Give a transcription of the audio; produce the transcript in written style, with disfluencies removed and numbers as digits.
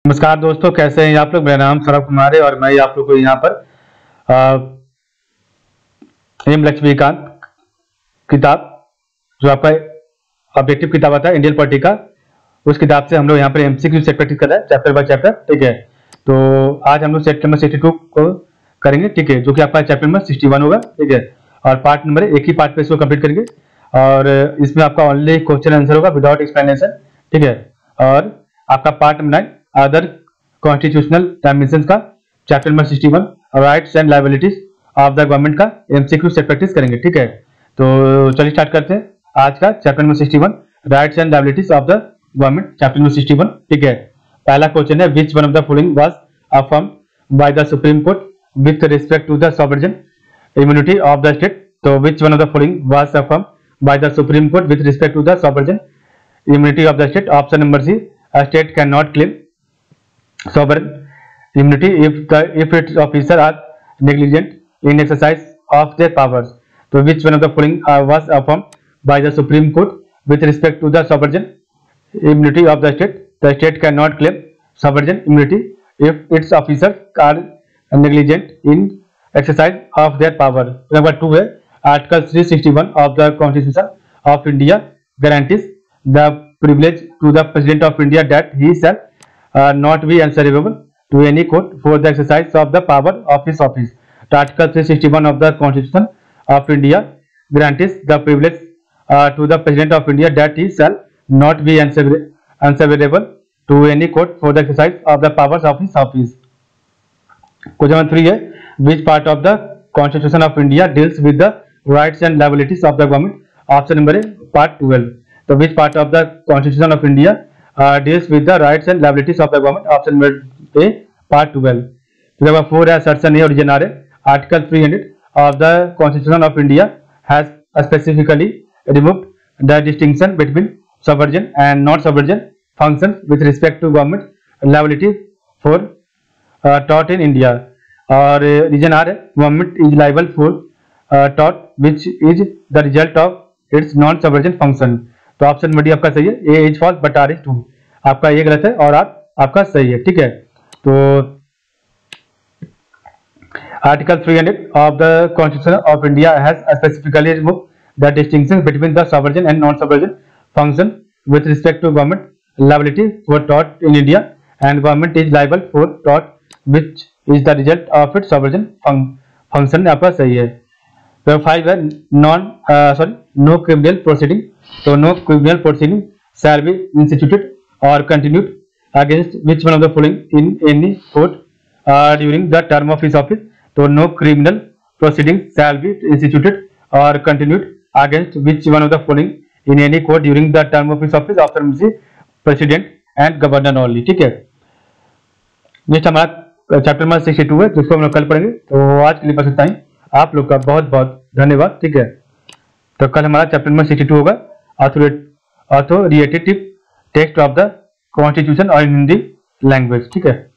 नमस्कार दोस्तों, कैसे हैं आप लोग। मेरा नाम सौरभ कुमार है और मैं आप लोग को यहाँ पर एम लक्ष्मीकांत किताब जो आपका ऑब्जेक्टिव किताब आता है इंडियन पॉलिटी का, उस किताब से हम लोग यहाँ पर एमसीक्यू सेट प्रैक्टिस कर रहे हैं चैप्टर बाय चैप्टर। ठीक है, तो आज हम लोग सेट नंबर 62 को करेंगे। ठीक है, जो कि आपका चैप्टर नंबर 61 होगा। ठीक है, और पार्ट नंबर एक ही पार्ट पे इसको कंप्लीट करेंगे और इसमें आपका ओनली क्वेश्चन आंसर होगा विदाउट एक्सप्लेनेशन। ठीक है, और आपका part number 9 other constitutional dimensions का chapter number 61 rights and liabilities of the government का एमसीक्यू सेट प्रैक्टिस करेंगे। ठीक है, तो चलिए स्टार्ट करते हैं आज का chapter number 61 rights and liabilities of the government, chapter number 61। ठीक है, पहला क्वेश्चन है which one of the following was affirmed by the supreme court with respect to the sovereign immunity of the state. तो which one of the following was affirmed by the supreme court with respect to the sovereign immunity of the state. Option number C, a state cannot claim sovereign immunity if its officers are negligent in exercise of their powers. So which one of the following was affirmed by the Supreme Court with respect to the sovereign immunity of the state? The state cannot claim sovereign immunity if its officers are negligent in exercise of their power. Number 2 है Article 361 of the Constitution of India guarantees the privilege to the President of India that he shall not be answerable to any court for the exercise of the power of his office. So Article 361 of the Constitution of India guarantees the privilege to the President of India that he shall not be answerable to any court for the exercise of the powers of his office. Question number 3 है which part of the Constitution of India deals with the rights and liabilities of the government? Option number A, part 12. So which part of the Constitution of India deals with the rights and liabilities of the government? Option number A, part 12. So number 4 है assertion A origin R. Article 300 of the Constitution of India has specifically removed the distinction between sovereign and non-sovereign functions with respect to government liability for tort in India. और reason R है government is liable for tort which is the result of its non sovereign function. तो option number D आपका सही है, A is false but R is true. आपका ये गलत है और आपका सही है। ठीक है, तो article 300 of the constitution of India has specifically removed the distinction between the sovereign and non sovereign function with respect to government liability for tort in India and government is liable for tort which is the result of it sovereign function. आपका सही है। तो 5 है no criminal proceeding. तो no criminal proceeding shall be instituted or continued against which one of the following in any court during the term of his office. तो no criminal proceeding shall be instituted or continued against which one of the following in any court during the term of his office. Option C president and governor only. ठीक है, next हमारा chapter number 62 है जिसको हम लोग कल पढ़ेंगे। तो आज के लिए बस इतना ही। आप लोग का बहुत बहुत धन्यवाद। ठीक है, तो कल हमारा चैप्टर नंबर 62 होगा authoritative text of the constitution और इन हिंदी लैंग्वेज। ठीक है।